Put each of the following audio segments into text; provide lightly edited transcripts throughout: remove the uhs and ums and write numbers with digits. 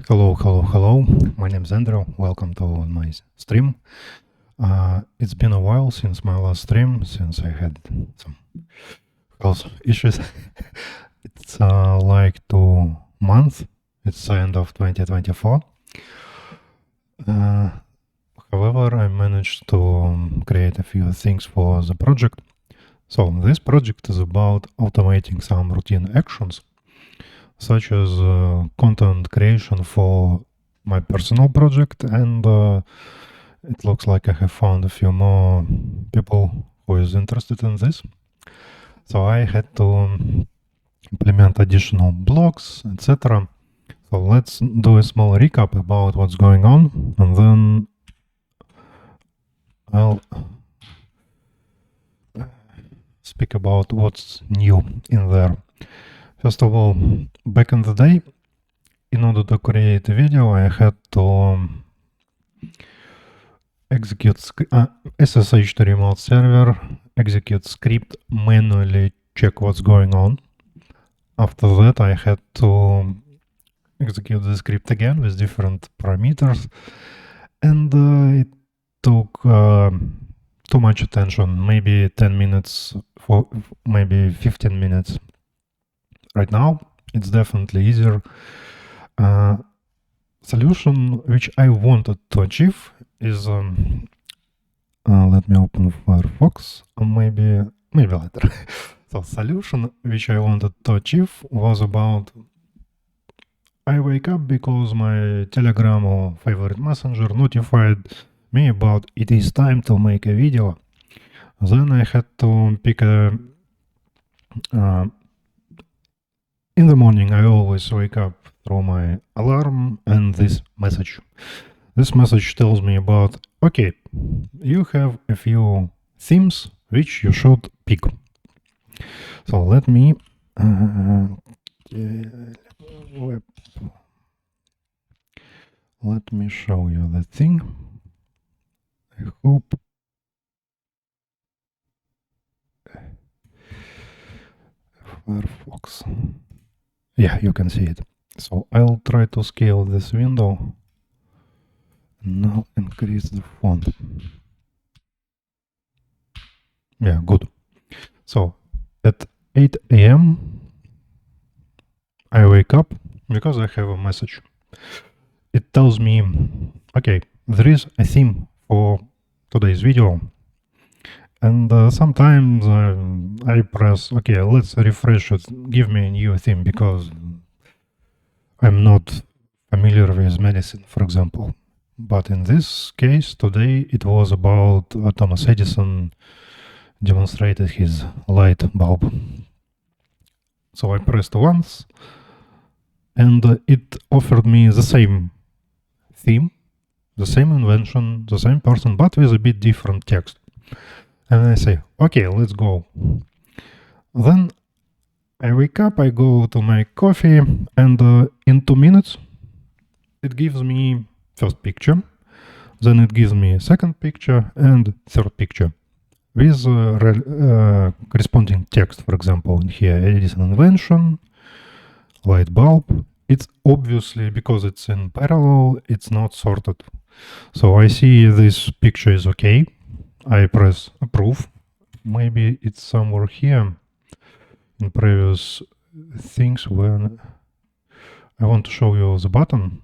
Hello. My name is Andrew. Welcome to my stream. It's been a while since my last stream, since I had some health issues. It's like 2 months. It's the end of 2024. However, I managed to create a few things for the project. So this project is about automating some routine actions, such as content creation for my personal project, and it looks like I have found a few more people who is interested in this. So I had to implement additional blocks, etc. So let's do a small recap about what's going on, and then I'll speak about what's new in there. First of all, back in the day, in order to create a video, I had to execute SSH to remote server, execute script, manually check what's going on. After that, I had to execute the script again with different parameters, and it took too much attention, maybe 10 minutes, for maybe 15 minutes. Right now, it's definitely easier. Solution which I wanted to achieve is let me open Firefox, or maybe later. So solution which I wanted to achieve was about I wake up because my Telegram or favorite messenger notified me about it is time to make a video. Then I had to pick a in the morning I always wake up through my alarm and this message. This message tells me about, okay, you have a few themes which you should pick. So let me show you the thing. I hope. Firefox. Yeah, you can see it. So I'll try to scale this window. Now increase the font. Yeah, good. So at 8 a.m. I wake up because I have a message. It tells me, okay, there is a theme for today's video. And sometimes I press, okay, let's refresh it, give me a new theme, because I'm not familiar with medicine, for example. But in this case, today, it was about Thomas Edison demonstrated his light bulb. So I pressed once, and it offered me the same theme, the same invention, the same person, but with a bit different text. And I say, okay, let's go. Then I wake up, I go to make coffee, and in 2 minutes, it gives me first picture, then it gives me second picture and third picture with corresponding text. For example, in here, Edison invention, light bulb. It's obviously, because it's in parallel, it's not sorted. So I see this picture is okay. I press approve. Maybe it's somewhere here in previous things when I want to show you the button.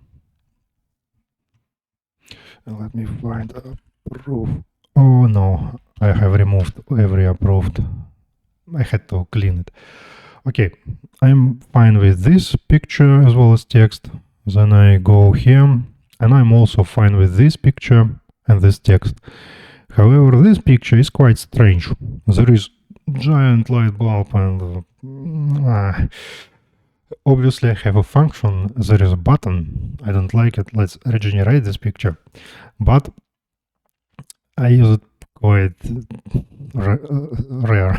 Let me find approve. Oh no, I have removed every approved. I had to clean it. Okay, I'm fine with this picture as well as text. Then I go here, and I'm also fine with this picture and this text. However, this picture is quite strange. There is giant light bulb, and obviously I have a function. There is a button. I don't like it. Let's regenerate this picture. But I use it quite rare.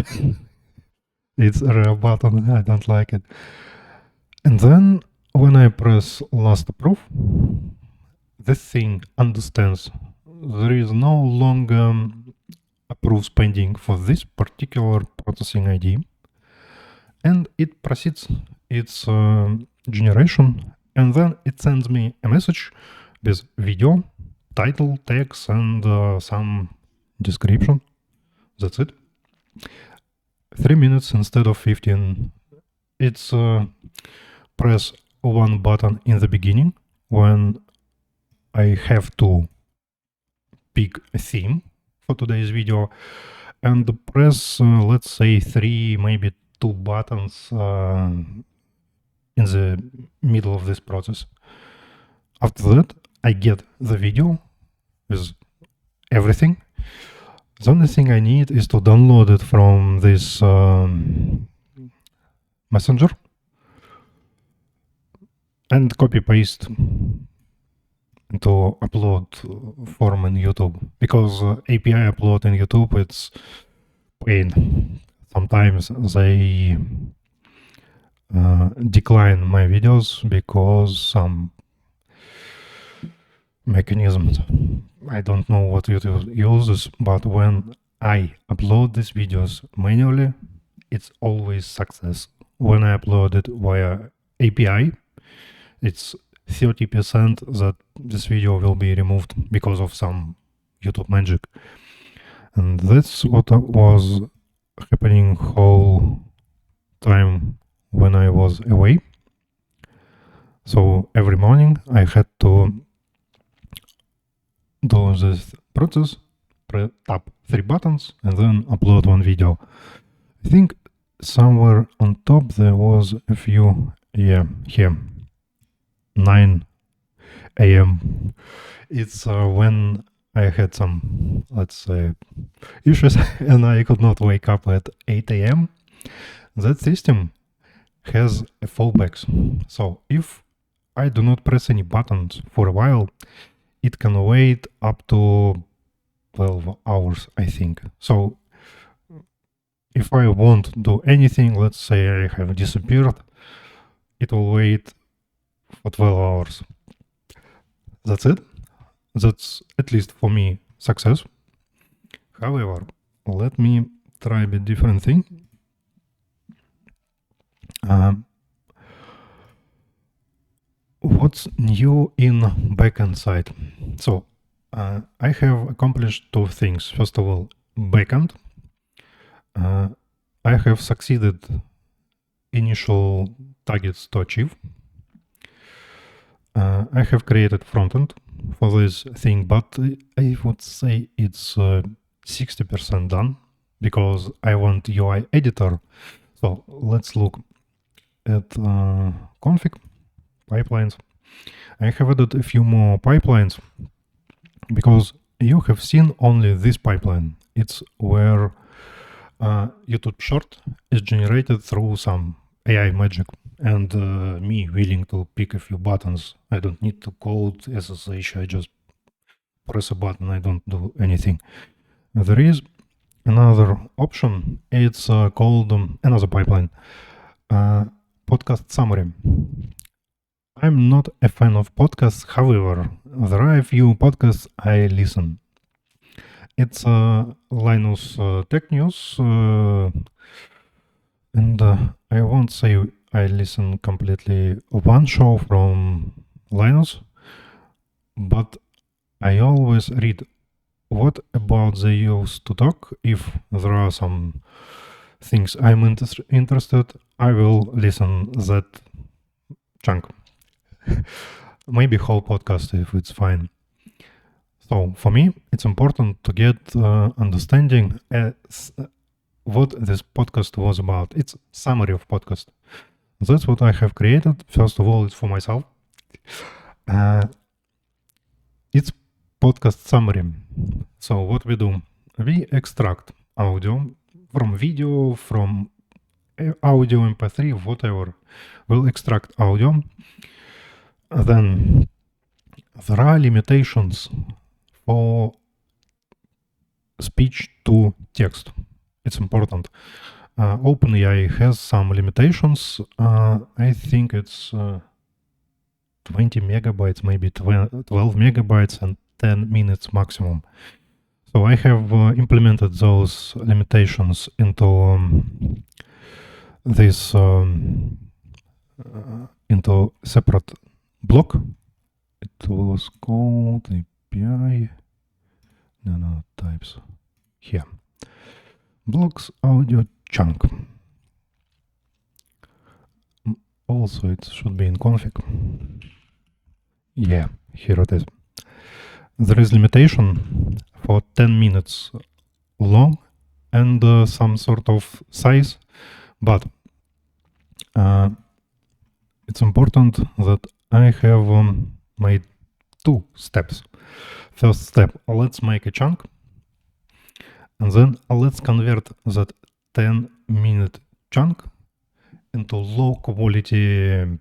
It's a rare button. I don't like it. And then when I press last approve, this thing understands there is no longer approves pending for this particular processing ID, and it proceeds its generation and then it sends me a message with video, title, text, and some description. That's it. 3 minutes instead of 15. It's press one button in the beginning when I have to pick a theme for today's video, and press, let's say, 3, maybe 2 buttons in the middle of this process. After that, I get the video with everything. The only thing I need is to download it from this messenger and copy paste into upload form in YouTube, because API upload in YouTube, it's pain. Sometimes they decline my videos because some mechanisms. I don't know what YouTube uses, but when I upload these videos manually, it's always success. When I upload it via API, it's 30% that this video will be removed because of some YouTube magic. And that's what was happening whole time when I was away. So every morning I had to do this process, tap 3 buttons, and then upload one video. I think somewhere on top there was a few, yeah, here, 9 a.m. It's when I had some, let's say, issues and I could not wake up at 8 a.m. That system has a fallbacks. So if I do not press any buttons for a while, it can wait up to 12 hours, I think. So if I won't do anything, let's say I have disappeared, it will wait for 12 hours. That's it. That's, at least for me, success. However, let me try a bit different thing. What's new in backend side? So I have accomplished 2 things. First of all, backend. I have succeeded initial targets to achieve. I have created frontend for this thing, but I would say it's 60% done because I want UI editor. So let's look at config pipelines. I have added a few more pipelines because you have seen only this pipeline. It's where YouTube short is generated through some AI magic and me willing to pick a few buttons. I don't need to code SSH, I just press a button, I don't do anything. There is another option, it's called another pipeline, Podcast Summary. I'm not a fan of podcasts, however, there are a few podcasts I listen. It's Linus Tech News, and I won't say I listen completely one show from Linus, but I always read what about they used to talk. If there are some things I'm interested, I will listen that chunk. Maybe whole podcast if it's fine. So for me, it's important to get understanding what this podcast was about. It's summary of podcast. That's what I have created. First of all, it's for myself. It's podcast summary. So what we do, we extract audio from video, from audio MP3, whatever. We'll extract audio. Then there are limitations for speech to text. It's important. OpenAI has some limitations. I think it's 20 megabytes, maybe 12 megabytes and 10 minutes maximum. So I have implemented those limitations into this into separate block. It was called API. No, types. Here. Blocks audio chunk. Also, it should be in config. Yeah, here it is. There is limitation for 10 minutes long and some sort of size, but it's important that I have made 2 steps. First step, let's make a chunk, and then let's convert that 10-minute chunk into low quality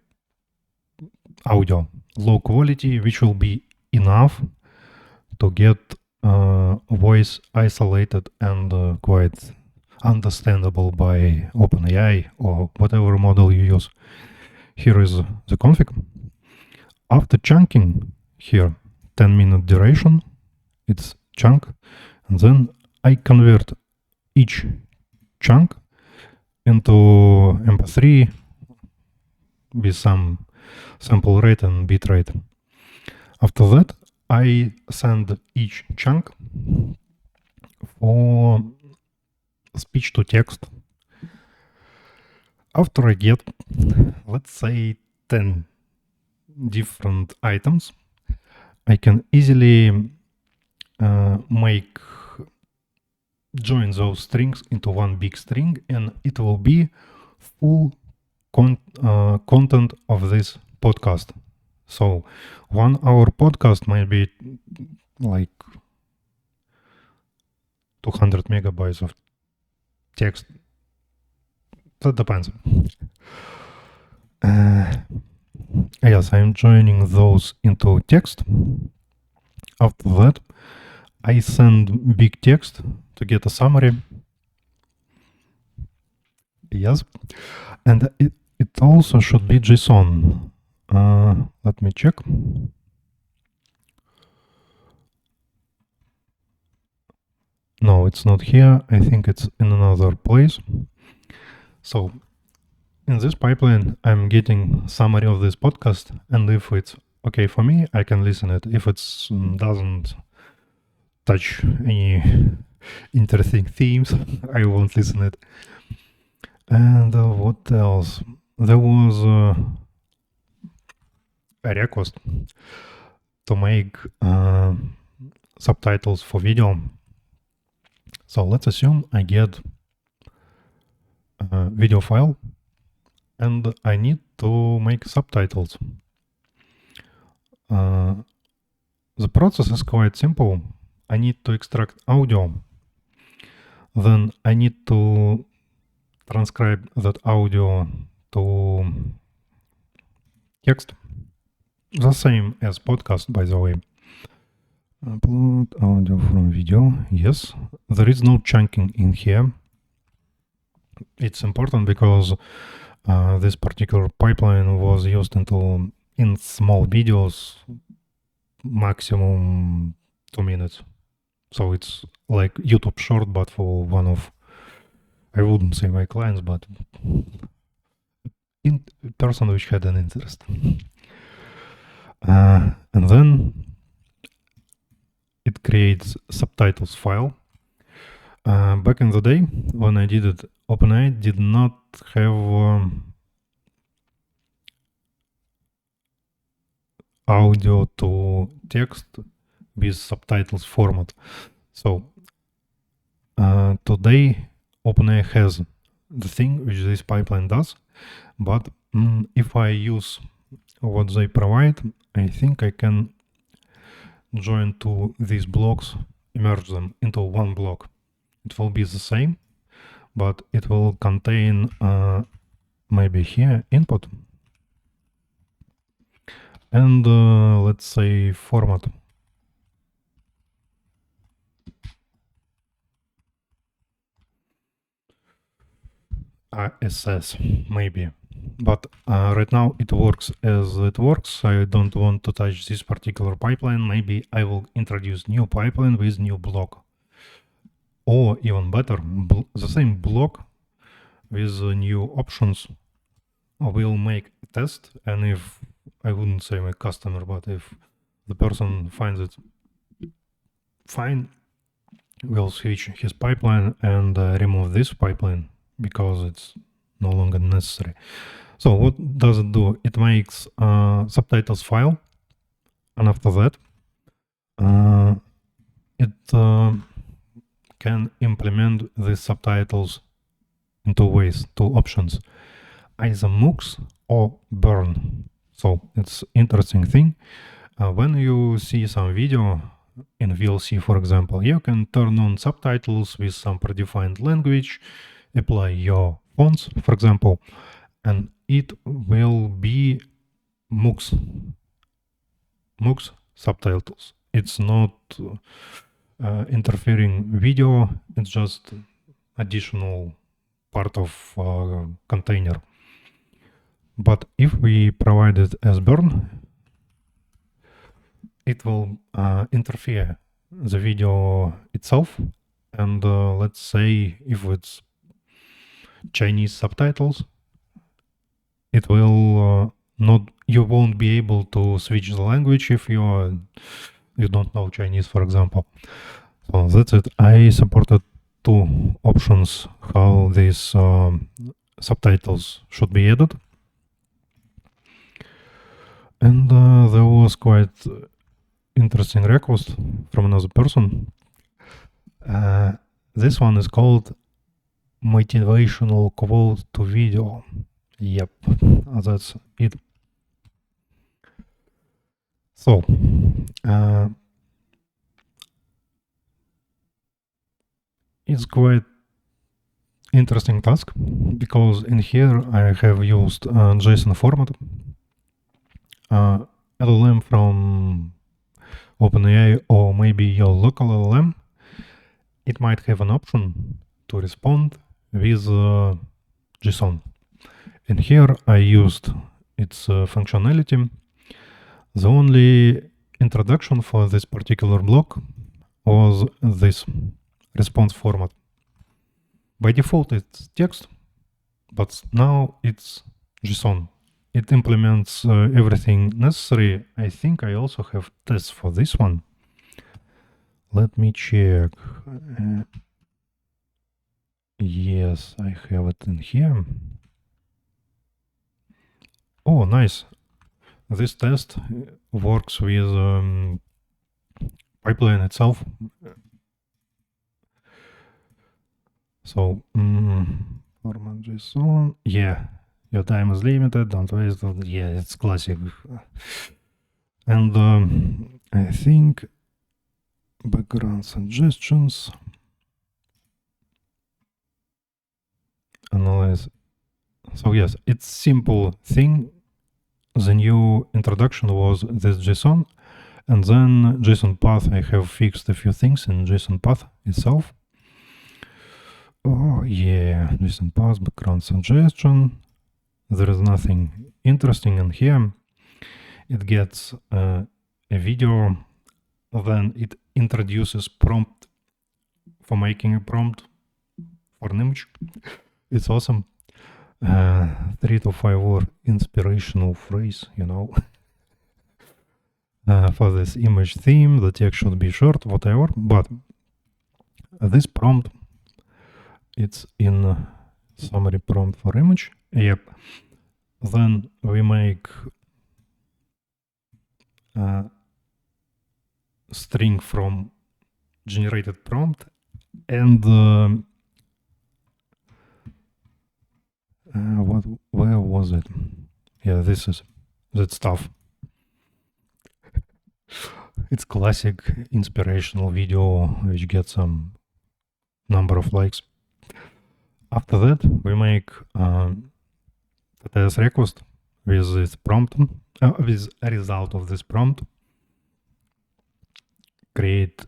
audio. Low quality, which will be enough to get voice isolated and quite understandable by OpenAI or whatever model you use. Here is the config. After chunking here, 10-minute duration, it's chunk, and then I convert each chunk into MP3 with some sample rate and bit rate. After that, I send each chunk for speech to text. After I get, let's say, 10 different items, I can easily join those strings into one big string, and it will be full content of this podcast. So 1 hour podcast might be like 200 megabytes of text. That depends. Yes, I'm joining those into text. After that, I send big text to get a summary. Yes. And it also should be JSON. Let me check. No, it's not here. I think it's in another place. So in this pipeline, I'm getting summary of this podcast, and if it's okay for me, I can listen it. If it doesn't touch any interesting themes, I won't listen it. And what else? There was a request to make subtitles for video. So let's assume I get a video file and I need to make subtitles. The process is quite simple. I need to extract audio. Then I need to transcribe that audio to text. The same as podcast, by the way. Upload audio from video. Yes, there is no chunking in here. It's important because this particular pipeline was used in small videos, maximum 2 minutes. So it's like YouTube short, but for one of, I wouldn't say my clients, but in person which had an interest. And then it creates subtitles file. Back in the day, when I did it, OpenAI did not have audio to text with subtitles format. So today, OpenAI has the thing which this pipeline does, but if I use what they provide, I think I can join to these blocks, merge them into one block. It will be the same, but it will contain maybe here input and let's say format. SS maybe, but right now it works as it works. I don't want to touch this particular pipeline. Maybe I will introduce new pipeline with new block, or even better, the same block with new options. We'll make a test, and if I wouldn't say my customer, but if the person finds it fine, we'll switch his pipeline and remove this pipeline because it's no longer necessary. So what does it do? It makes a subtitles file, and after that, it can implement the subtitles in two ways, two options, either MOOCs or burn. So it's interesting thing. When you see some video in VLC, for example, you can turn on subtitles with some predefined language, apply your fonts, for example, and it will be MOOCs subtitles. It's not interfering video, it's just additional part of container. But if we provide it as burn, it will interfere the video itself. And let's say if it's Chinese subtitles, it will not, you won't be able to switch the language if you don't know Chinese, for example. So that's it. I supported two options how these subtitles should be added. And there was quite interesting request from another person. This one is called motivational quote to video. Yep, that's it. So, it's quite interesting task because in here I have used JSON format, LLM from OpenAI or maybe your local LLM. It might have an option to respond with JSON. And here I used its functionality. The only introduction for this particular block was this response format. By default it's text, but now it's JSON. It implements everything necessary. I think I also have tests for this one. Let me check. Yes, I have it in here. Oh, nice. This test works with pipeline itself. So, format JSON. Yeah, your time is limited. Don't waste it. Yeah, it's classic. And I think background suggestions. Analyze. So yes, it's simple thing. The new introduction was this JSON, and then JSON path. I have fixed a few things in JSON path itself. Oh yeah, JSON path, background suggestion. There is nothing interesting in here. It gets a video, then it introduces prompt for making a prompt for an image. It's awesome. 3 to 5 word inspirational phrase, you know. For this image theme, the text should be short, whatever, but this prompt, it's in summary prompt for image. Yep. Then we make string from generated prompt, and where was it? Yeah, this is that stuff. It's classic inspirational video which gets some number of likes. After that, we make TTS request with this prompt, with a result of this prompt, create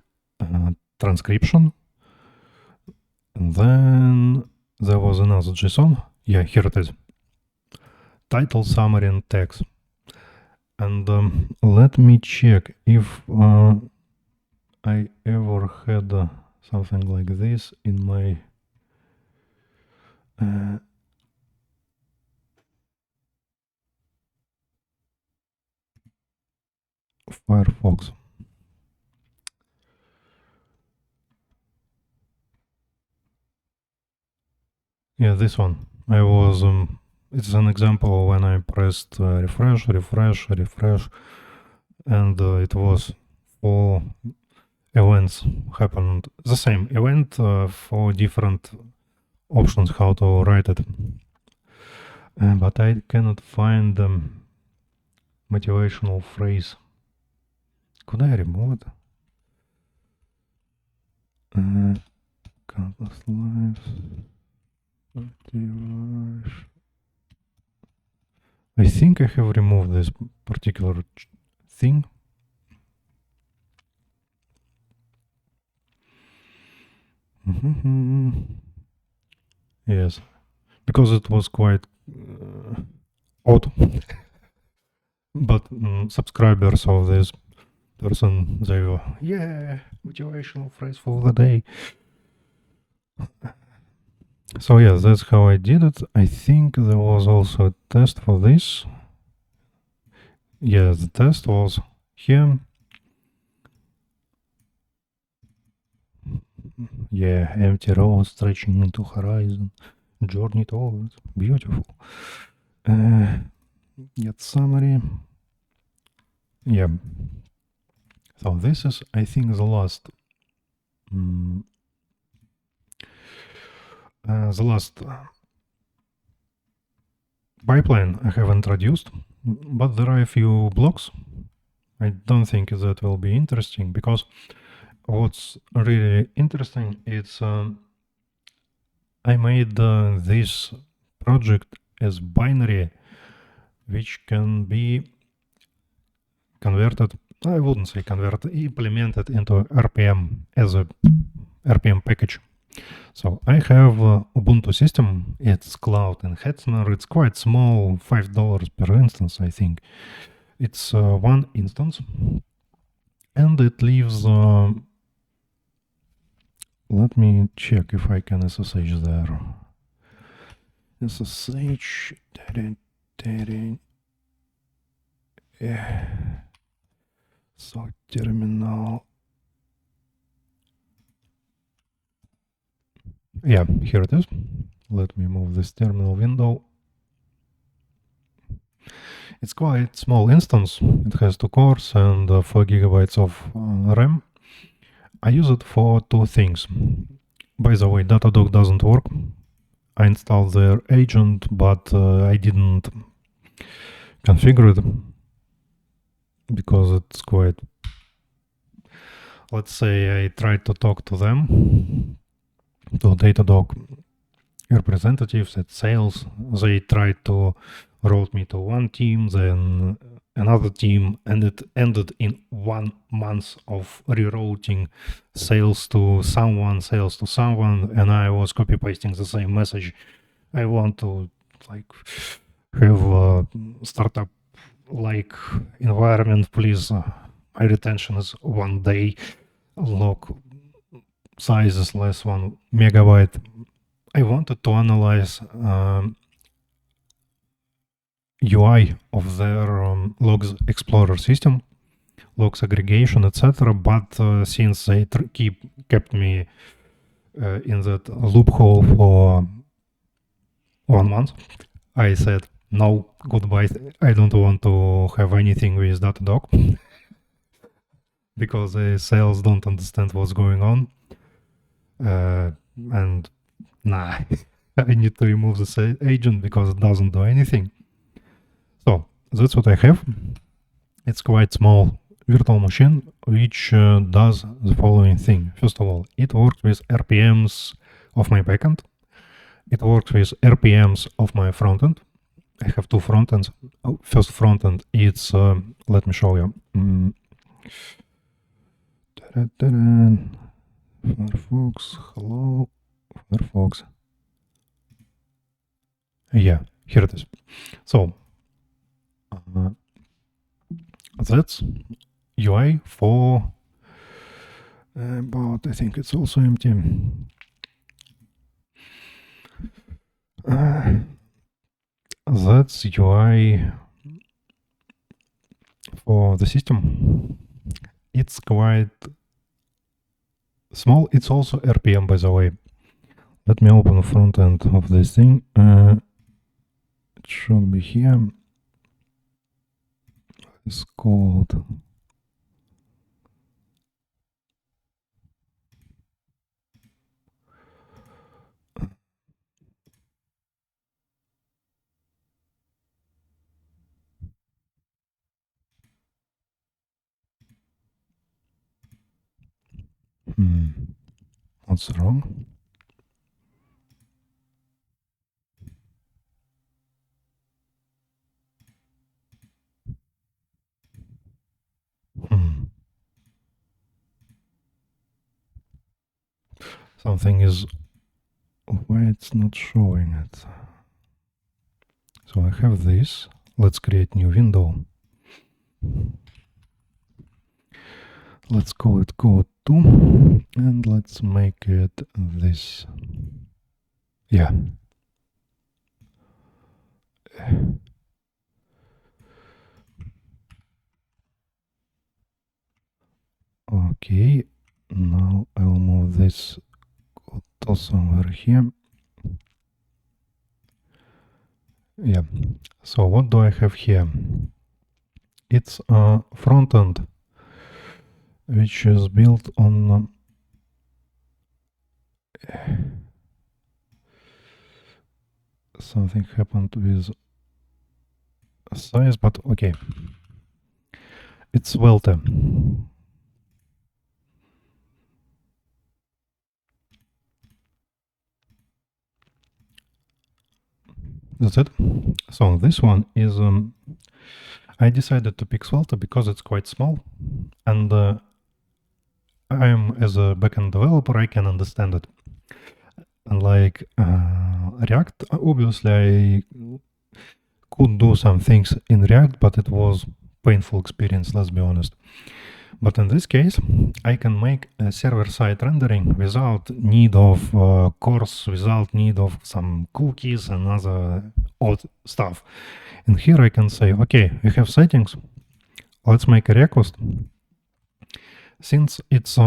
transcription, and then there was another JSON. Yeah, here it is. Title, summary, and text. And let me check if I ever had something like this in my Firefox. Yeah, this one. I was. It's an example when I pressed refresh, and it was 4 events happened. The same event for different options how to write it. But I cannot find the motivational phrase. Could I remove it? Countless lives. I think I have removed this particular thing. Yes, because it was quite odd. But subscribers of this person, they were, yeah, motivational phrase for the day. So yeah, that's how I did it. I think there was also a test for this. Yeah, the test was here. Yeah, empty road stretching into horizon. Journey towards. Beautiful. Get summary. Yeah. So this is, I think, the last pipeline I have introduced, but there are a few blocks. I don't think that will be interesting, because what's really interesting is I made this project as binary, which can be converted, I wouldn't say converted, implemented into RPM as a RPM package. So I have Ubuntu system, it's cloud in Hetzner, it's quite small, $5 per instance, I think. It's one instance, and it leaves, let me check if I can SSH there. SSH, yeah. So terminal. Yeah, here it is. Let me move this terminal window. It's quite small instance. It has 2 cores and 4 gigabytes of RAM. I use it for 2 things. By the way, Datadog doesn't work. I installed their agent, but I didn't configure it because it's quite... Let's say I tried to talk to them, to Datadog representatives at sales. They tried to route me to one team, then another team, and it ended in 1 month of rerouting sales to someone, and I was copy pasting the same message. I want to have a startup like environment, please. My retention is 1 day. Log size is less 1 megabyte. I wanted to analyze UI of their logs explorer system, logs aggregation, etc. But since they kept me in that loophole for 1 month, I said, no, goodbye. I don't want to have anything with Datadog because the sales don't understand what's going on. And nah, I need to remove the agent because it doesn't do anything. So that's what I have. It's quite small virtual machine, which does the following thing. First of all, it works with RPMs of my backend. It works with RPMs of my frontend. I have 2 frontends. First frontend, it's, let me show you. Firefox, hello, Firefox. Yeah, here it is. So, that's UI for about, I think it's also empty. That's UI for the system. It's quite small. It's also RPM, by the way. Let me open the front end of this thing. It should be here. It's called what's wrong? Something is why it's not showing it. So I have this. Let's create new window. Let's call it code 2 and let's make it this. Yeah. Okay, now I'll move this code to somewhere here. Yeah, so what do I have here? It's a front end which is built on something happened with size, but okay. It's Svelte. That's it. So this one is, I decided to pick Svelte because it's quite small, and I'm, as a backend developer, I can understand it. Unlike React, obviously I could do some things in React, but it was painful experience, let's be honest. But in this case, I can make a server-side rendering without need of cores, without need of some cookies and other odd stuff. And here I can say, okay, we have settings. Let's make a request. Since it's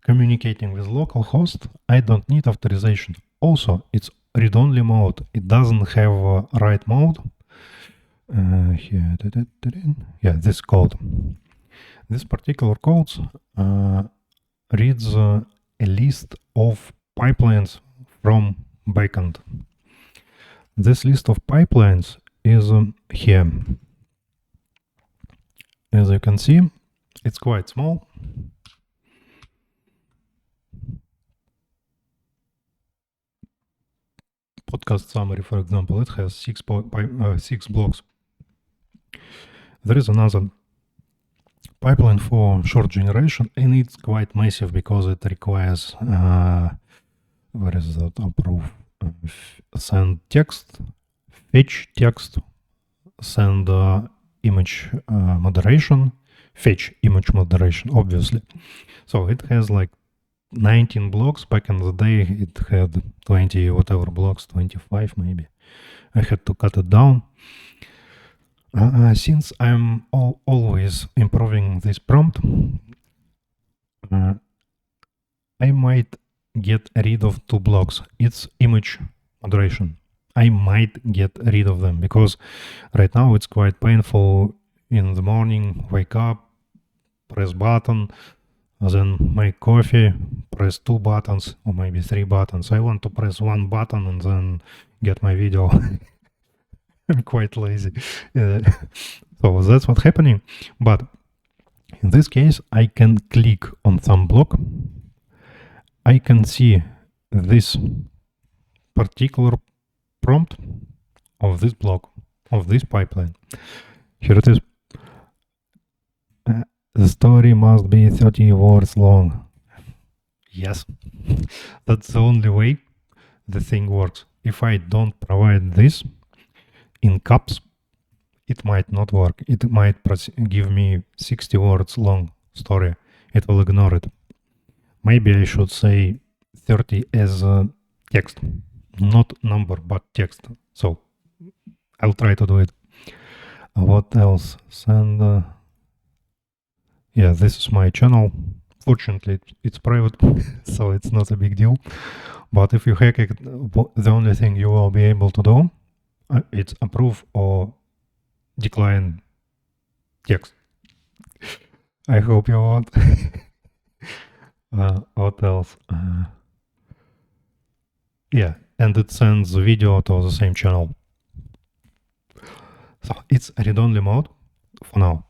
communicating with localhost, I don't need authorization. Also, it's read-only mode. It doesn't have write mode. Here, yeah, this code. This particular code reads a list of pipelines from backend. This list of pipelines is here. As you can see, it's quite small. Podcast summary, for example, it has 6 blocks. There is another pipeline for short generation, and it's quite massive because it requires where is that? Approve, send text, fetch text, send image moderation, fetch image moderation, obviously. So it has like 19 blocks. Back in the day, it had 20 whatever blocks, 25 maybe. I had to cut it down. Since I'm always improving this prompt, I might get rid of 2 blocks. It's image moderation. I might get rid of them because right now it's quite painful. In the morning, wake up, press button, then make coffee, press 2 buttons or maybe 3 buttons. I want to press 1 button and then get my video. I'm quite lazy. So that's what's happening. But in this case, I can click on some block. I can see this particular prompt of this block, of this pipeline. Here it is. The story must be 30 words long. Yes, that's the only way the thing works. If I don't provide this in caps, it might not work. It might give me 60 words long story. It will ignore it. Maybe I should say 30 as text, not number, but text. So I'll try to do it. What else? Send Yeah, this is my channel. Fortunately, it's private, so it's not a big deal. But if you hack it, the only thing you will be able to do, it's approve or decline text. I hope you won't. What else? Yeah, and it sends the video to the same channel. So it's read-only mode for now.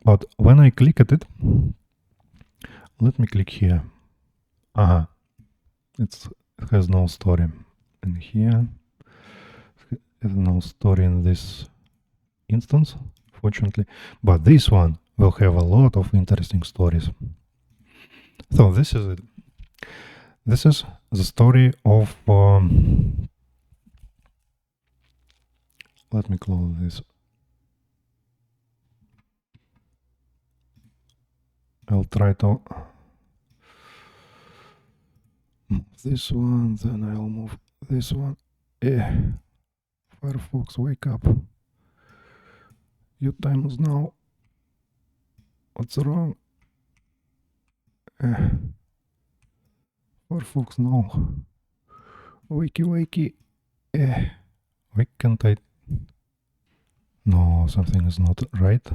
But when I click at it, let me click here. It has no story in here. It has no story in this instance, fortunately. But this one will have a lot of interesting stories. So this is it. This is the story of... let me close this. I'll try to move this one, then I'll move this one. Firefox, wake up. Your time is now. What's wrong? Firefox, no. Wakey. Why can't I? No, something is not right.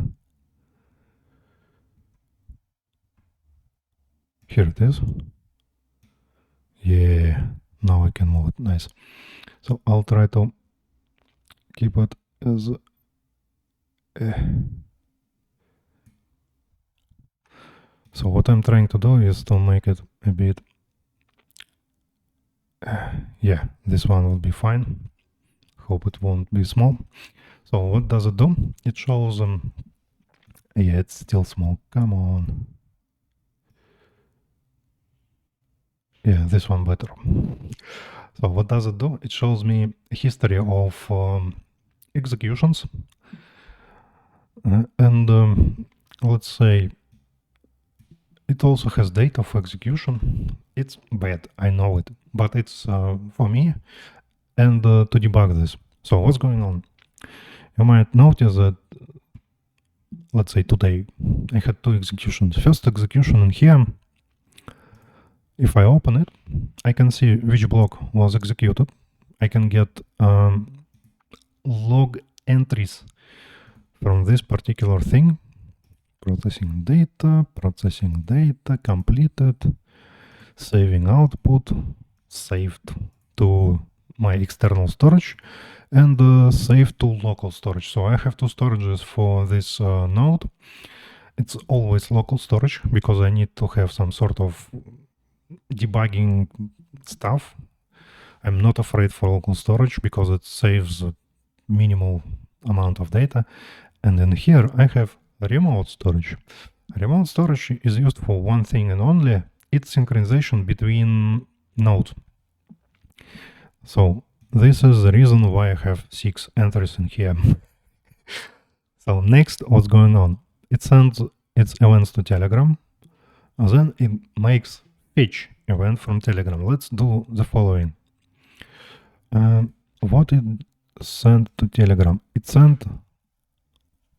Here it is. Yeah, now I can move it. Nice. So I'll try to keep it as... So what I'm trying to do is to make it a bit... yeah, this one will be fine. Hope it won't be small. So what does it do? It shows... yeah, it's still small. Come on. Yeah, this one better. So what does it do? It shows me a history of executions. And let's say it also has date of execution. It's bad, I know it, but it's for me and to debug this. So what's going on? You might notice that, let's say today, I had two executions. First execution in here. If I open it, I can see which block was executed. I can get log entries from this particular thing. Processing data, completed, saving output, saved to my external storage, and saved to local storage. So I have two storages for this node. It's always local storage because I need to have some sort of debugging stuff. I'm not afraid for local storage because it saves a minimal amount of data. And in here I have remote storage. Remote storage is used for one thing and only. It's synchronization between nodes. So this is the reason why I have 6 entries in here. So next, what's going on? It sends its events to Telegram. And then it makes fetch event from Telegram. Let's do the following. What it sent to Telegram? It sent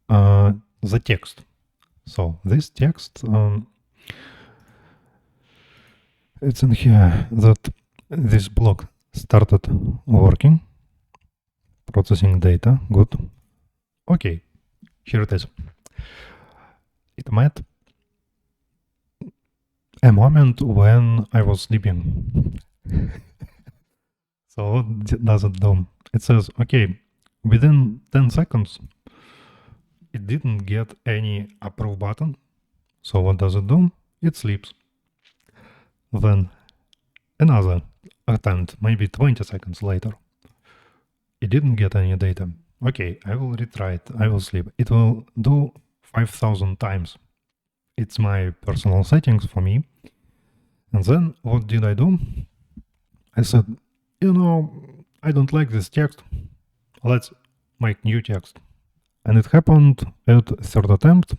the text. So this text, it's in here that this block started working, processing data, good. Okay, here it is. It met a moment when I was sleeping. So what does it do? It says, okay, within 10 seconds, it didn't get any approve button. So what does it do? It sleeps. Then another attempt, maybe 20 seconds later. It didn't get any data. Okay, I will retry it. I will sleep. It will do 5,000 times. It's my personal settings for me. And then what did I do? I said, you know, I don't like this text. Let's make new text. And it happened at third attempt,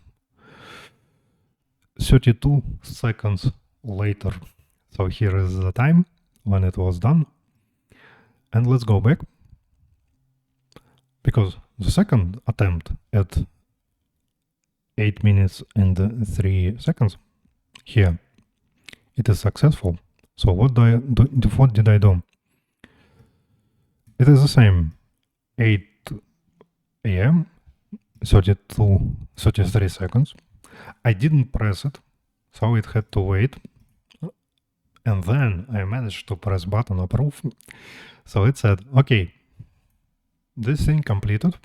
32 seconds later. So here is the time when it was done. And let's go back. Because the second attempt at 8 minutes and 3 seconds. Here, it is successful. So what did I do? It is the same. 8 a.m., 33 seconds. I didn't press it, so it had to wait. And then I managed to press button approve. So it said, okay, this thing completed.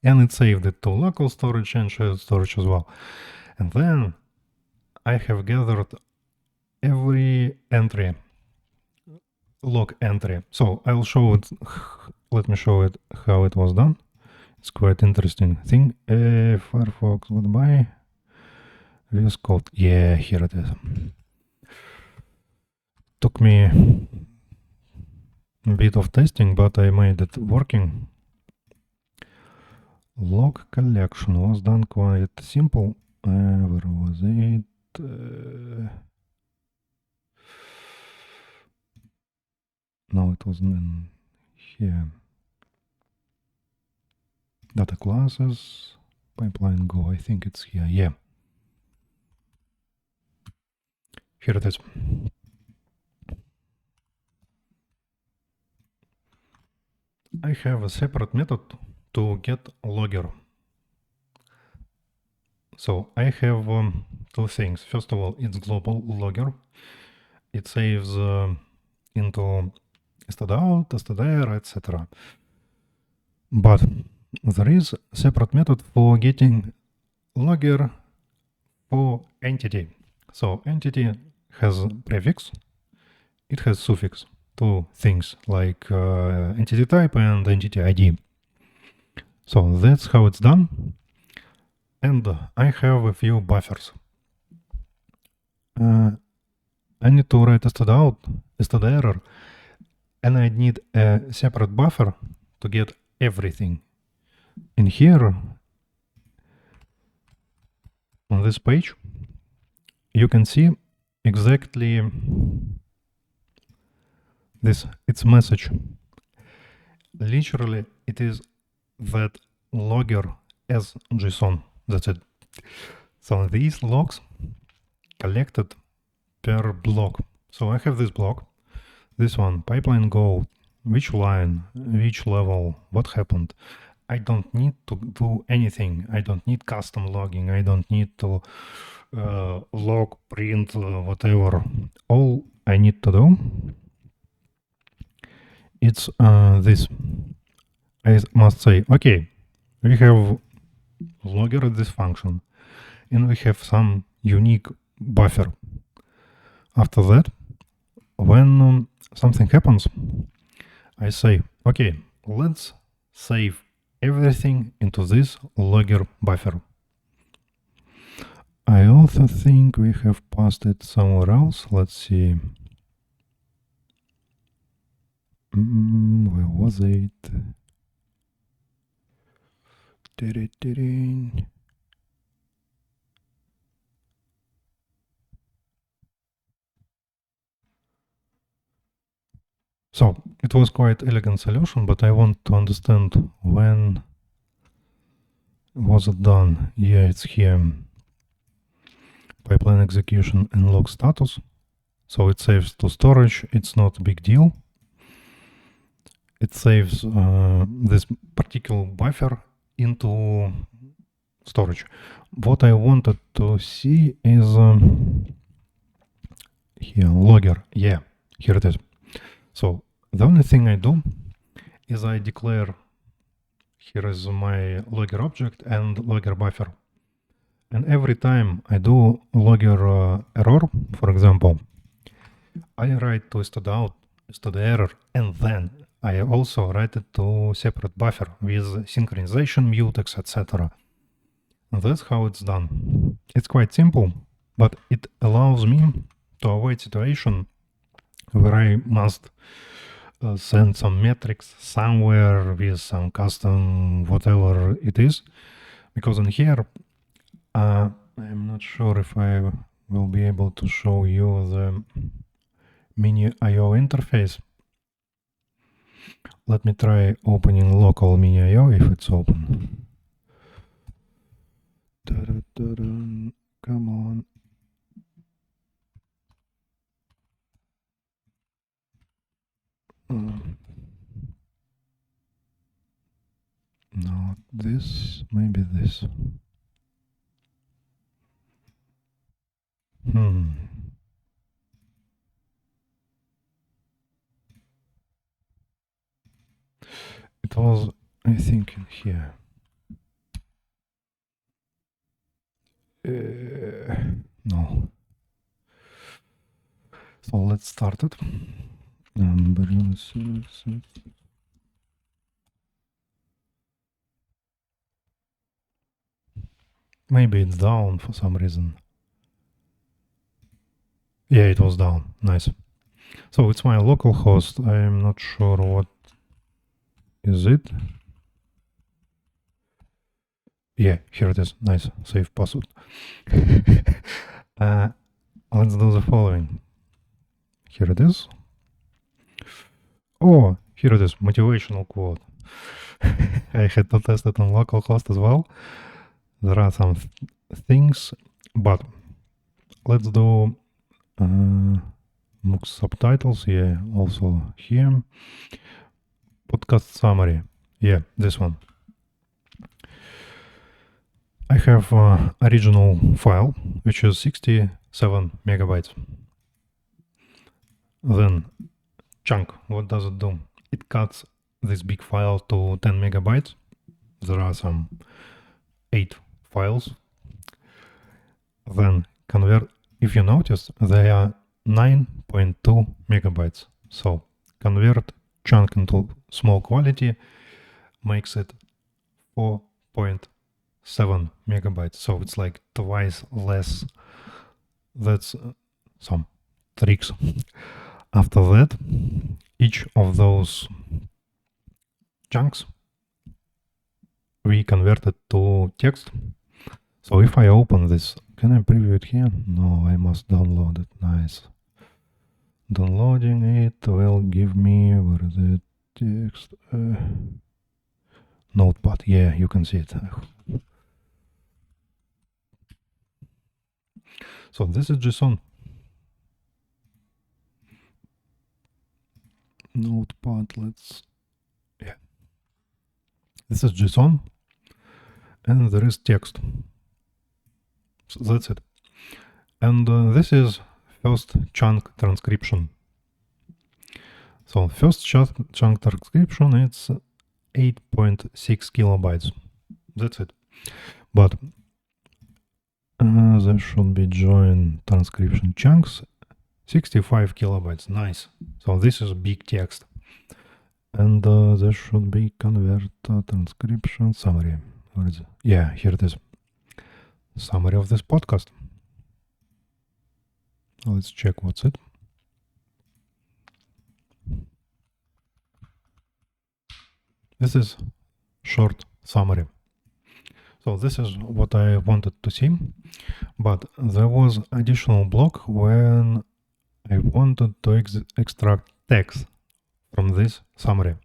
And it saved it to local storage and shared storage as well. And then I have gathered every entry, log entry. So I'll show it. Let me show it how it was done. It's quite interesting thing. Firefox, goodbye. VS Code. Yeah, here it is. Took me a bit of testing, but I made it working. Log collection was done quite simple. Where was it? No, it wasn't in here. Data classes, pipeline go. I think it's here. Yeah. Here it is. I have a separate method to get logger. So I have two things. First of all, it's global logger. It saves into stdout, stdir, etc. But there is a separate method for getting logger for entity. So entity has prefix, it has suffix, two things like entity type and entity ID. So that's how it's done. And I have a few buffers. I need to write stdout, stdir, and I need a separate buffer to get everything. In here, on this page, you can see exactly this, its message. Literally, it is that logger as JSON. That's it. So these logs collected per block. So I have this block, this one, pipeline go, which line, which level, what happened. I don't need to do anything. I don't need custom logging. I don't need to log, print, whatever. All I need to do, it's this. I must say, okay, we have logger at this function, and we have some unique buffer. After that, when something happens, I say, okay, let's save everything into this logger buffer. I also think we have passed it somewhere else. Let's see. Where was it? So it was quite elegant solution, but I want to understand when was it done. Yeah, it's here. Pipeline execution and log status. So it saves to storage. It's not a big deal. It saves this particular buffer into storage. What I wanted to see is here, logger. Yeah, here it is. So the only thing I do is I declare, here is my logger object and logger buffer. And every time I do logger error, for example, I write to stdout, stderr, and then I also write it to separate buffer with synchronization, mutex, etc. And that's how it's done. It's quite simple, but it allows me to avoid situation where I must send some metrics somewhere with some custom whatever it is. Because in here, I'm not sure if I will be able to show you the mini IO interface. Let me try opening local mini IO if it's open. Come on. Not this, maybe this. It was, I think, in here. No. So let's start it. Maybe it's down for some reason. Yeah, it was down. Nice. So it's my local host. I'm not sure what is it. Yeah, here it is. Nice. Save password. Let's do the following. Here it is. Oh, here it is. Motivational quote. I had to test it on localhost as well. There are some things, but let's do MOOC subtitles. Yeah, also here. Podcast summary. Yeah, this one. I have original file, which is 67 megabytes. Then chunk, what does it do? It cuts this big file to 10 megabytes. There are some 8 files. Then convert, if you notice, they are 9.2 megabytes. So convert chunk into small quality makes it 4.7 megabytes. So it's like twice less. That's some tricks. After that, each of those chunks we converted to text. So if I open this, can I preview it here? No, I must download it. Nice. Downloading it will give me, where is it? Text. Notepad. Yeah, you can see it. So this is JSON. Notepad, yeah. This is JSON, and there is text. So that's it. And this is first chunk transcription. So first chunk transcription, it's 8.6 kilobytes. That's it. But there should be join transcription chunks, 65 kilobytes. Nice. So this is big text. And there should be convert transcription summary. Where is it? Yeah, here it is. Summary of this podcast. Let's check what's it. This is short summary. So this is what I wanted to see, but there was additional block when I wanted to extract text from this summary.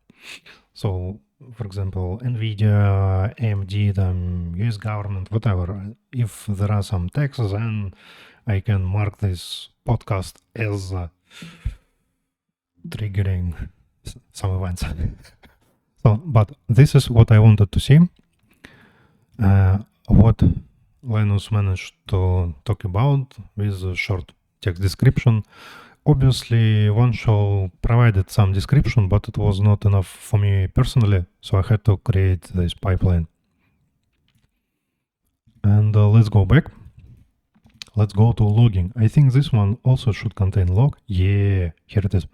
So, for example, NVIDIA, AMD, US government, whatever. If there are some text, then I can mark this podcast as triggering some events. So, but this is what I wanted to see. What Linus managed to talk about with a short text description. Obviously, OneShow provided some description, but it was not enough for me personally, so I had to create this pipeline. And let's go back. Let's go to logging. I think this one also should contain log. Yeah, here it is.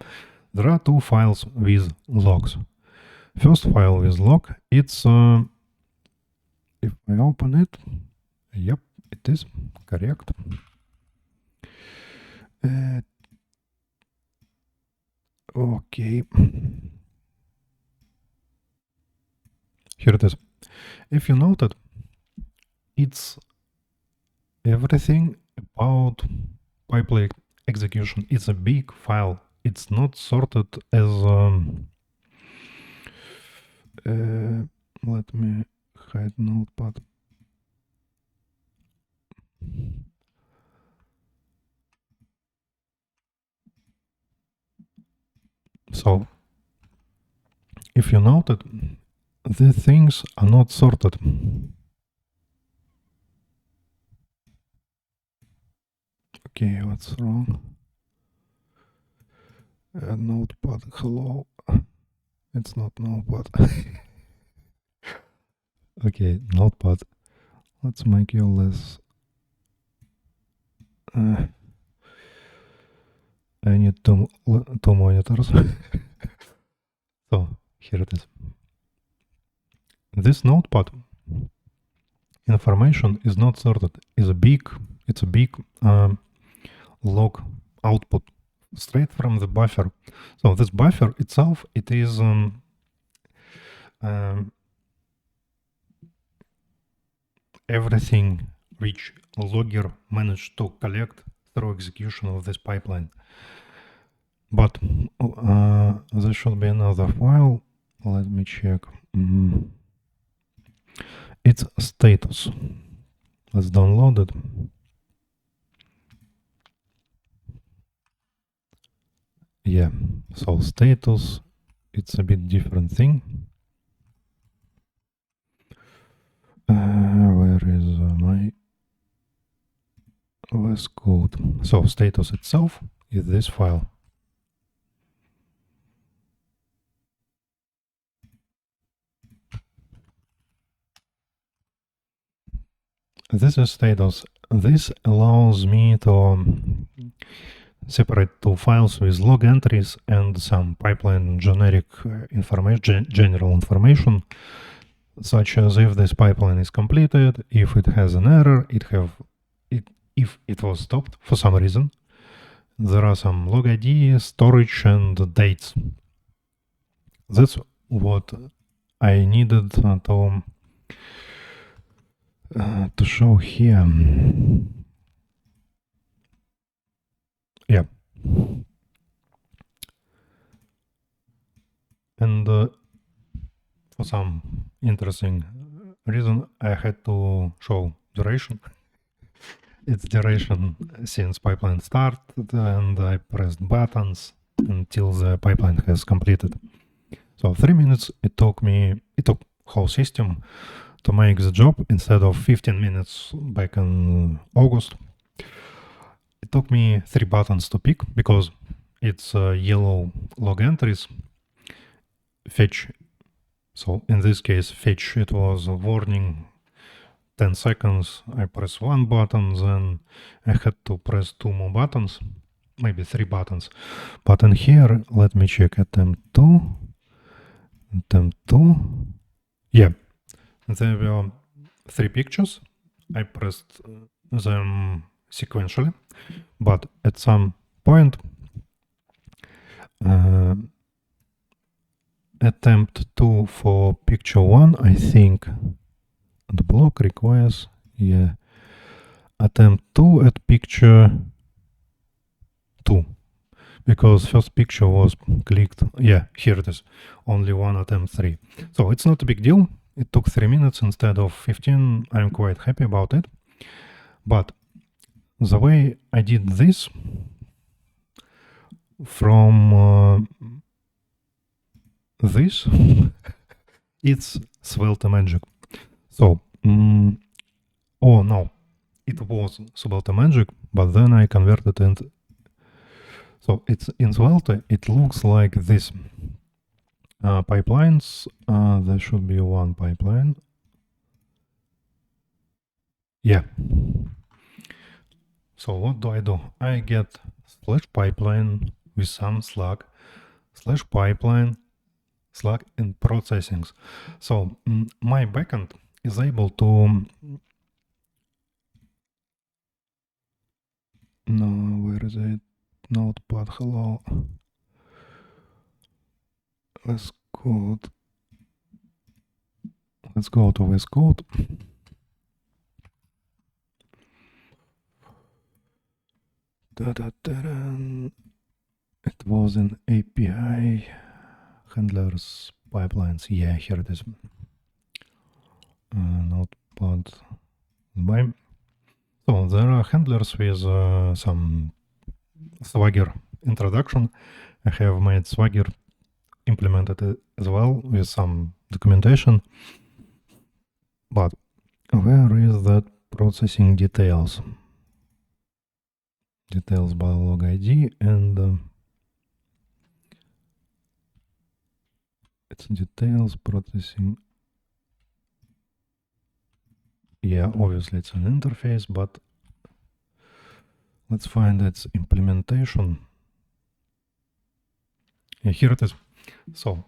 There are two files with logs. First file with log, it's, if I open it, yep, it is correct. Okay. Here it is. If you noted, it's everything about pipeline execution. It's a big file. It's not sorted as let me hide notepad. So if you noted, these things are not sorted. Okay, what's wrong? Notepad, hello. It's not Notepad. Okay, Notepad. Let's make you less. I need two monitors. So here it is. This Notepad information is not sorted. It's a big log output straight from the buffer. So this buffer itself, it is everything which logger managed to collect through execution of this pipeline. But there should be another file. Let me check. It's status. Let's download it. Yeah, so status, it's a bit different thing. Where is my VS Code? So status itself is this file. This is status. This allows me to separate two files with log entries and some pipeline generic information, general information, such as if this pipeline is completed, if it has an error, if it was stopped for some reason. There are some log ID, storage, and dates. That's what I needed to show here. Yeah. And for some interesting reason, I had to show duration. It's duration since pipeline started, and I pressed buttons until the pipeline has completed. So 3 minutes it took whole system to make the job instead of 15 minutes back in August. It took me 3 buttons to pick because it's yellow log entries. Fetch. So in this case, fetch, it was a warning 10 seconds. I press 1 button, then I had to press 2 more buttons, maybe 3 buttons. But in here, let me check attempt 2. Yeah, there were 3 pictures. I pressed them sequentially, but at some point, attempt 2 for picture 1, I think the block requires, yeah, attempt 2 at picture 2, because first picture was clicked. Yeah, here it is, only one attempt 3. So it's not a big deal. It took 3 minutes instead of 15. I'm quite happy about it. But the way I did this from this, it's Svelte magic. So, oh no, it was Svelte magic, but then I converted it. So it's in Svelte, it looks like this. Pipelines, there should be one pipeline. Yeah. So what do? I get /pipeline with some slug, /pipeline, slug in processings. So my backend is able to, no, where is it? Notepad, hello. Let's go to VS Code. It was an API handlers pipelines. Yeah, here it is. Notepad. So there are handlers with some Swagger introduction. I have made Swagger implemented it as well with some documentation. But where is that processing details? Details by log ID, and it's details processing. Yeah, obviously it's an interface, but let's find its implementation. Yeah, here it is. So,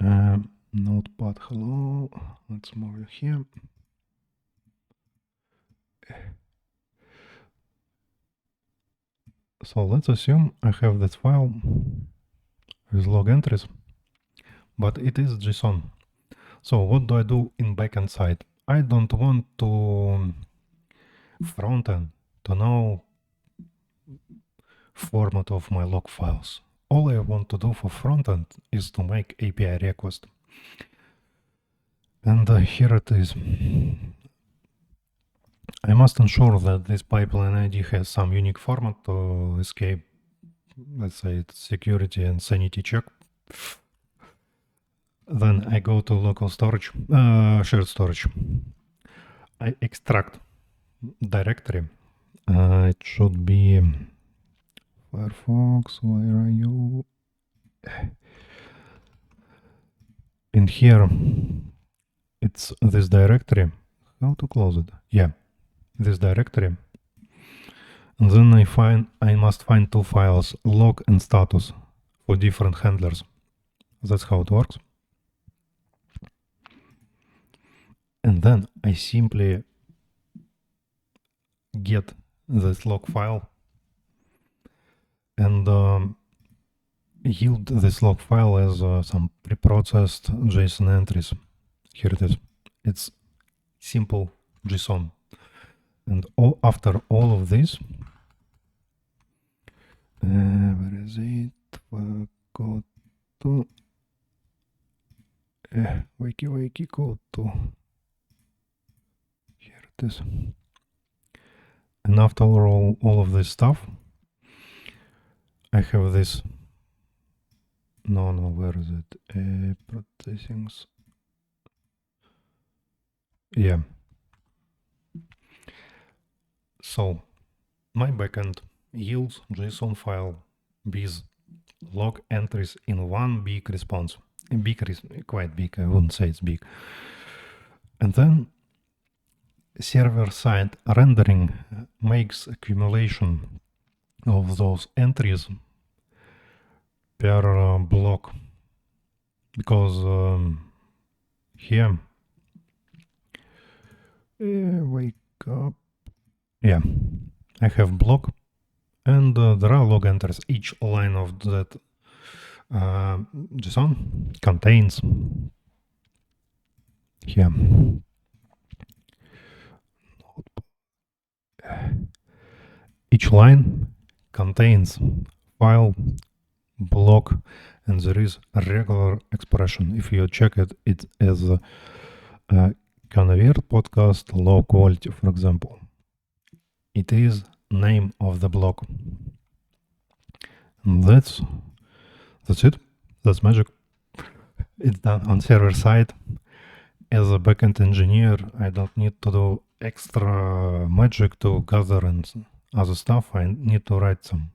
notepad, hello. Let's move it here. So let's assume I have this file with log entries, but it is JSON. So what do I do in backend side? I don't want to frontend to know format of my log files. All I want to do for frontend is to make API request. And here it is. I must ensure that this pipeline ID has some unique format to escape, let's say, it's security and sanity check. Then I go to local storage, shared storage. I extract directory. It should be Firefox, where are you? In here, it's this directory. How to close it? Yeah, this directory. And then I must find two files, log and status, for different handlers. That's how it works. And then I simply get this log file and yield this log file as some preprocessed JSON entries. Here it is. It's simple JSON. And after all of this, where is it? Go to wakey go to. Here it is. And after all of this stuff, I have this. No, where is it? Processings. Yeah. So my backend yields JSON file with log entries in one big response. Quite big, I wouldn't say it's big. And then server-side rendering makes accumulation of those entries per block, because here, wake up, yeah, I have block, and there are log entries. Each line of that JSON contains here each line contains file, block, and there is a regular expression. If you check it, it is convert podcast low quality, for example. It is name of the block. And that's it. That's magic. It's done on server side. As a backend engineer, I don't need to do extra magic to gather and other stuff. I need to write some.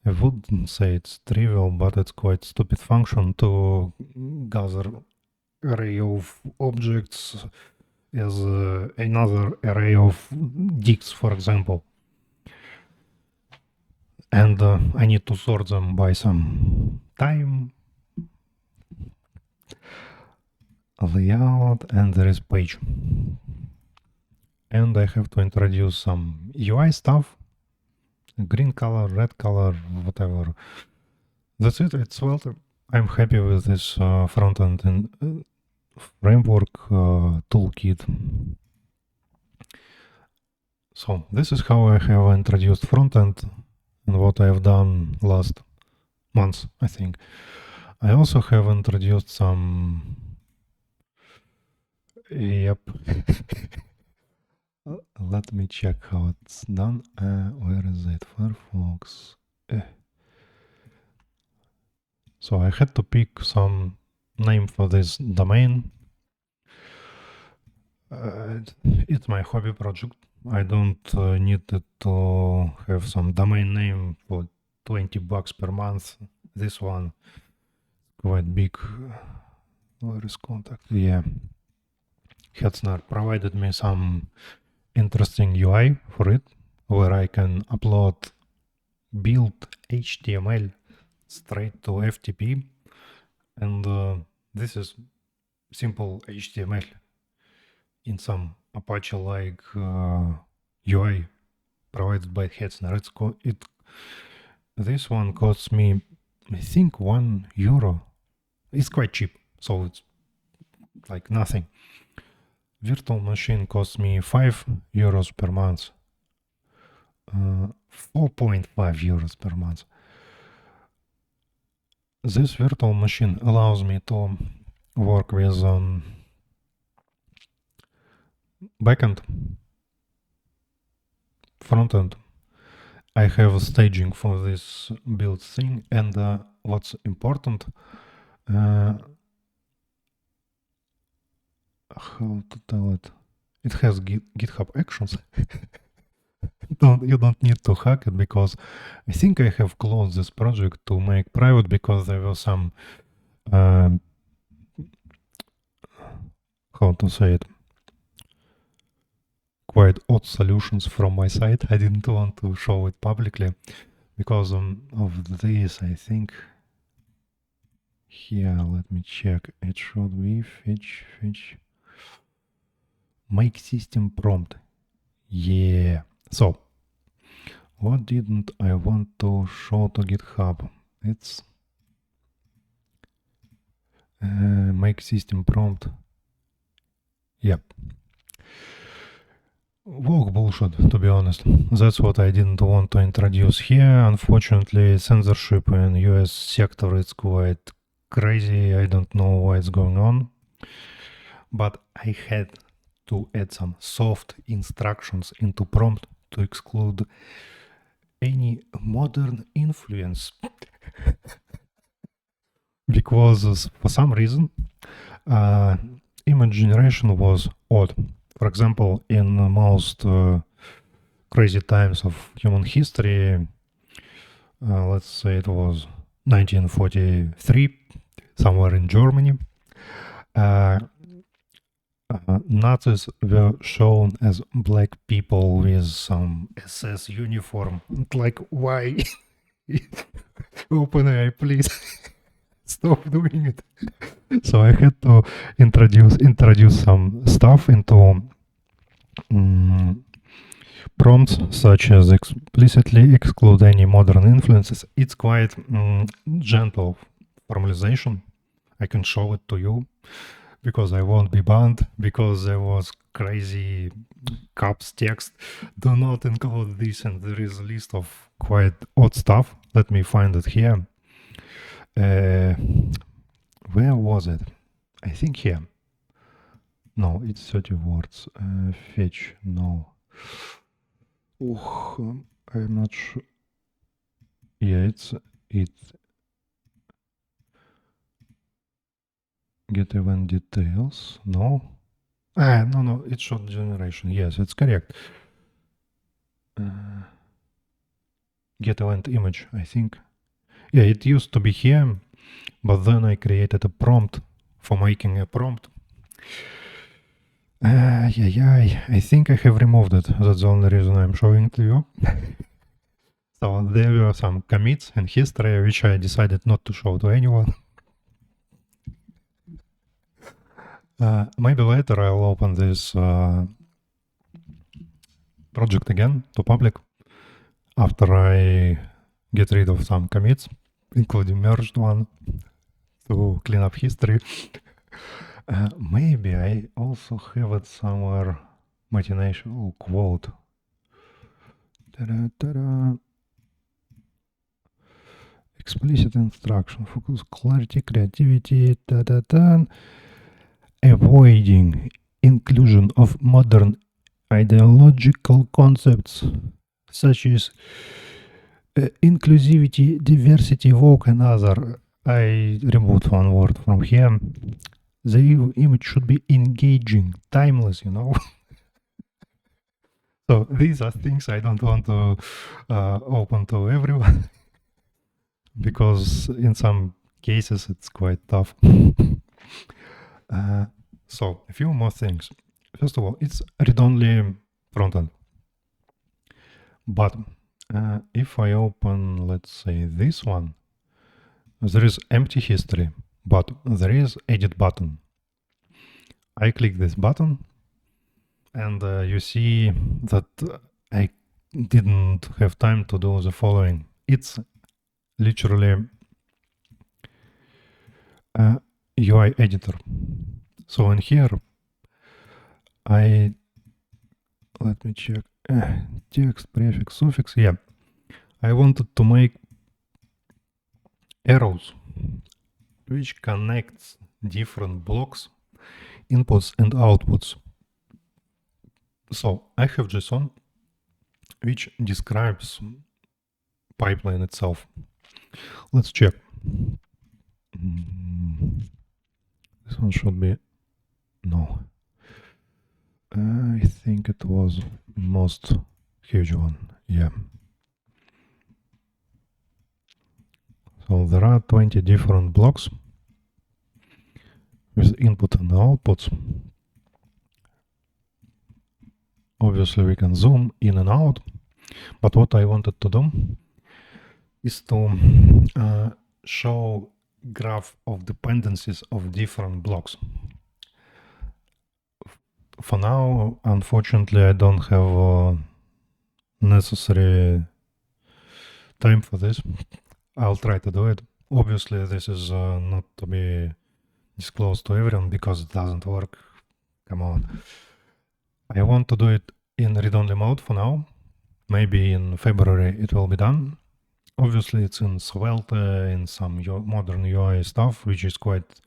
I wouldn't say it's trivial, but it's quite stupid function to gather array of objects as another array of dicts, for example. And I need to sort them by some time, layout, and there is page. And I have to introduce some UI stuff, green color, red color, whatever. That's it. It's Svelte. I'm happy with this front-end and framework toolkit. So this is how I have introduced front-end and what I have done last month, I think. I also have introduced some... Yep. Let me check how it's done. Where is it? Firefox. So I had to pick some name for this domain. It's my hobby project. I don't need to have some domain name for $20 per month. This one quite big. Where is contact? Yeah. Hetzner provided me some interesting UI for it, where I can upload build HTML straight to FTP. And this is simple HTML in some Apache-like UI provided by Hetzner. This one costs me, I think, €1. It's quite cheap, so it's like nothing. Virtual machine costs me €5 per month. 4.5 euros per month. This virtual machine allows me to work with backend, frontend. I have staging for this build thing, and what's important, how to tell it? It has GitHub Actions. You don't need to hack it, because I think I have closed this project to make private, because there were some how to say it, quite odd solutions from my side. I didn't want to show it publicly because of this. I think here, let me check. It should be fetch make system prompt. Yeah. So what didn't I want to show to GitHub? It's make system prompt. Yep. Woke bullshit, to be honest. That's what I didn't want to introduce here. Unfortunately, censorship in US sector is quite crazy. I don't know what's going on. But I had to add some soft instructions into prompt to exclude any modern influence. Because for some reason, image generation was odd. For example, in the most crazy times of human history, let's say it was 1943, somewhere in Germany, Nazis were shown as black people with some SS uniform. Like, why? OpenAI, please stop doing it. So I had to introduce some stuff into prompts, such as explicitly exclude any modern influences. It's quite gentle formalization. I can show it to you, because I won't be banned, because there was crazy caps text. Do not include this, and there is a list of quite odd stuff. Let me find it here. Where was it? I think here. No, it's 30 words. Fetch, no. I'm not sure. Yeah, it's get event details. No. No, it's short generation. Yes, it's correct. Get event image, I think. Yeah, it used to be here, but then I created a prompt for making a prompt. I think I have removed it. That's the only reason I'm showing it to you. So there were some commits in history, which I decided not to show to anyone. Maybe later I'll open this project again to public after I get rid of some commits, including merged one, to clean up history. Maybe I also have it somewhere, motivational quote. Ta-da. Explicit instruction, focus, clarity, creativity, avoiding inclusion of modern ideological concepts such as inclusivity, diversity, woke, and other I removed one word from here. The image should be engaging, timeless, you know. So these are things I don't want to open to everyone because in some cases it's quite tough. So a few more things. First of all, it's read-only frontend. But if I open, let's say, this one, there is empty history, but there is edit button. I click this button, and you see that I didn't have time to do the following. It's literally a UI editor. So in here, let me check, text, prefix, suffix, yeah. I wanted to make arrows which connects different blocks, inputs and outputs. So I have JSON which describes pipeline itself. Let's check. This one should be, no. I think it was most huge one, yeah. So there are 20 different blocks with input and outputs. Obviously we can zoom in and out, but what I wanted to do is to show graph of dependencies of different blocks. For now, unfortunately, I don't have necessary time for this. I'll try to do it. Obviously, this is not to be disclosed to everyone because it doesn't work. Come on. I want to do it in read-only mode for now. Maybe in February it will be done. Obviously, it's in Svelte, in some modern UI stuff, which is quite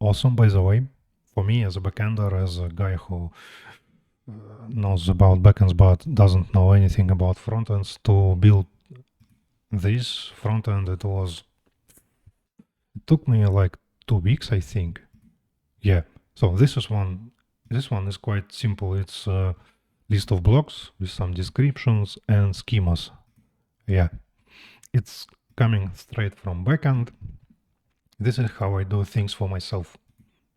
awesome, by the way. For me, as a backender, as a guy who knows about backends but doesn't know anything about frontends, to build this frontend, it took me like 2 weeks, I think. Yeah. So this one is quite simple. It's a list of blocks with some descriptions and schemas. Yeah. It's coming straight from backend. This is how I do things for myself.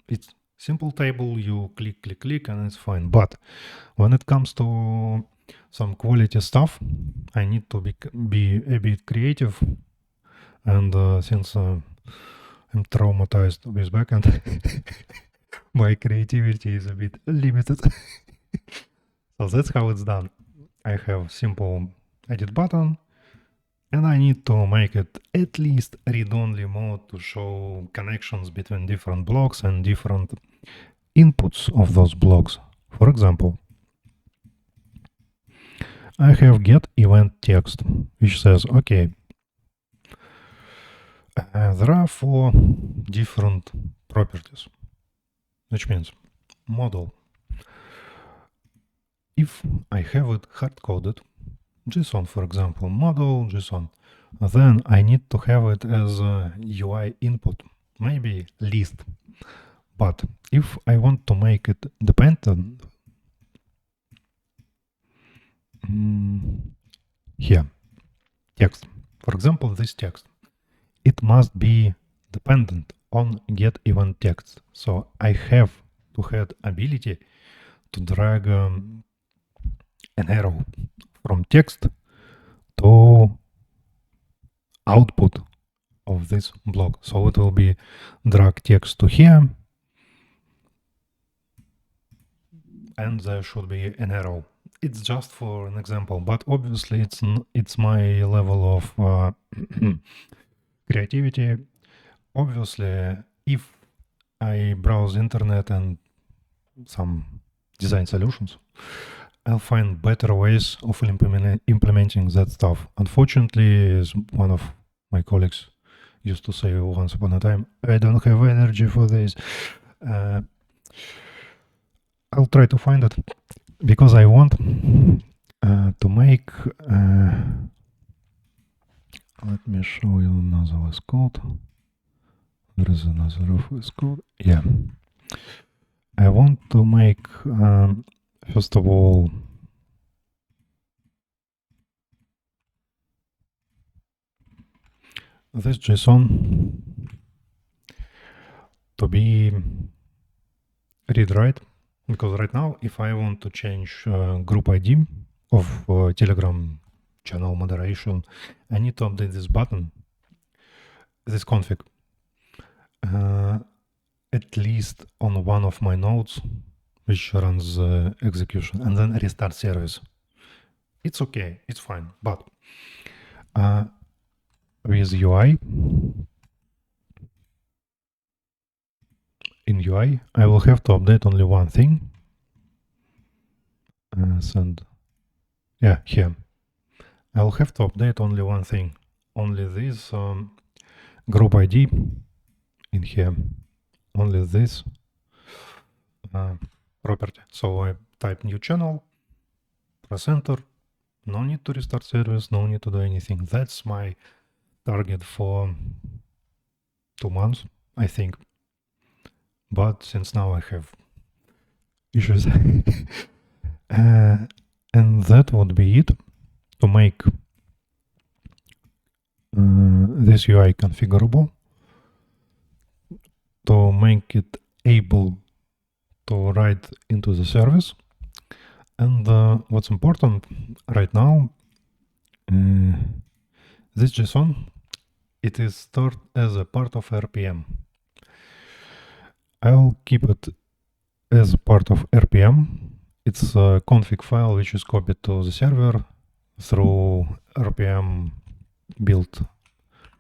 It's simple table, you click, and it's fine. But when it comes to some quality stuff, I need to be a bit creative. And since I'm traumatized with backend, my creativity is a bit limited. So that's how it's done. I have simple edit button, and I need to make it at least read-only mode to show connections between different blocks and different inputs of those blocks. For example, I have get event text, which says, okay, there are 4 different properties, which means model. If I have it hard-coded, JSON, for example, model JSON, then I need to have it as a UI input, maybe list. But if I want to make it dependent, here, text. For example, this text, it must be dependent on get event text. So I have to have ability to drag an arrow from text to output of this block. So it will be drag text to here, and there should be an arrow. It's just for an example, but obviously it's my level of creativity. Obviously, if I browse internet and some design solutions, I'll find better ways of implementing that stuff. Unfortunately, as one of my colleagues used to say once upon a time, I don't have energy for this. I'll try to find it because I want to make, Let me show you another VS Code. There is another VS Code. Yeah. I want to make, first of all, this JSON to be read-write, because right now, if I want to change group ID of Telegram channel moderation, I need to update this button, this config, at least on one of my nodes, which runs execution, and then restart service. It's okay, it's fine, but with UI, in UI, I will have to update only one thing. Here. I will have to update only one thing, only this group ID in here, only this property. So I type new channel, press enter, no need to restart service, no need to do anything. That's my target for 2 months, I think. But since now I have issues, and that would be it to make this UI configurable, to make it able to write into the service. And what's important right now, this JSON, it is stored as a part of RPM. I'll keep it as a part of RPM. It's a config file which is copied to the server through RPM build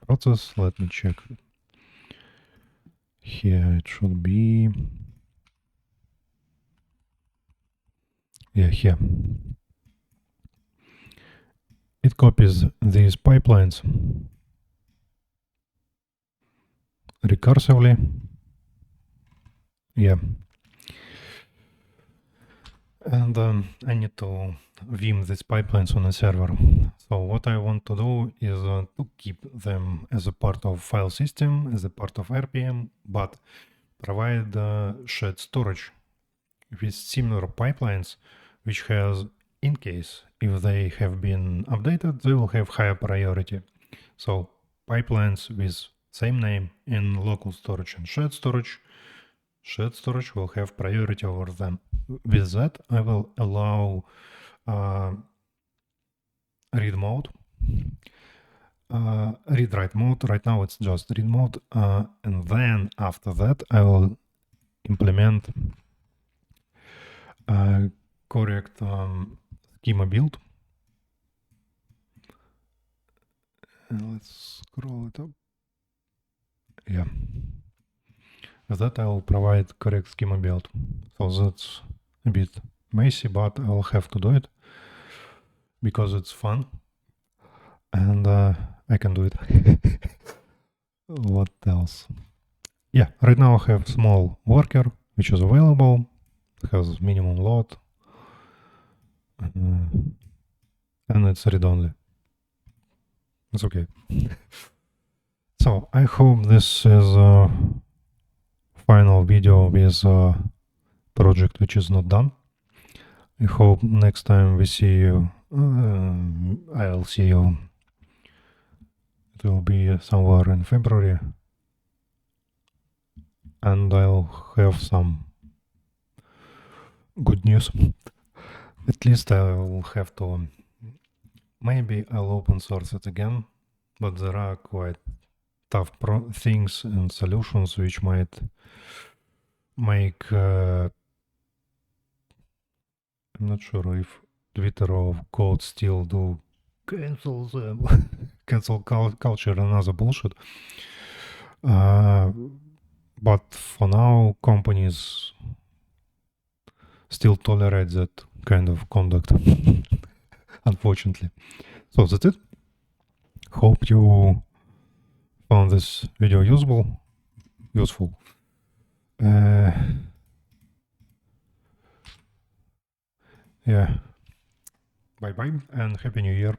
process. Let me check. Here it should be. Yeah, here. It copies these pipelines recursively. Yeah. And I need to vim these pipelines on a server. So what I want to do is to keep them as a part of file system, as a part of RPM, but provide shared storage with similar pipelines, which has, in case if they have been updated, they will have higher priority. So pipelines with same name in local storage and shared storage will have priority over them. With that, I will allow read mode, read-write mode. Right now it's just read mode. And then after that, I will implement correct schema build. And let's scroll it up. Yeah. With that, I will provide correct schema build. So that's a bit messy, but I'll have to do it because it's fun and I can do it. What else? Yeah, right now I have small worker which is available, has minimum load, and it's read-only. It's okay. So I hope this is a final video with a project which is not done. I hope next time we see you, I'll see you. It will be somewhere in February, and I'll have some good news. At least I'll have to, maybe I'll open source it again, but there are quite tough things and solutions which might make, I'm not sure if Twitter or Code still do cancel them, cancel culture and other bullshit. But for now, companies still tolerate that kind of conduct, unfortunately. So that's it. Hope you found this video useful. Yeah. Bye-bye and Happy New Year.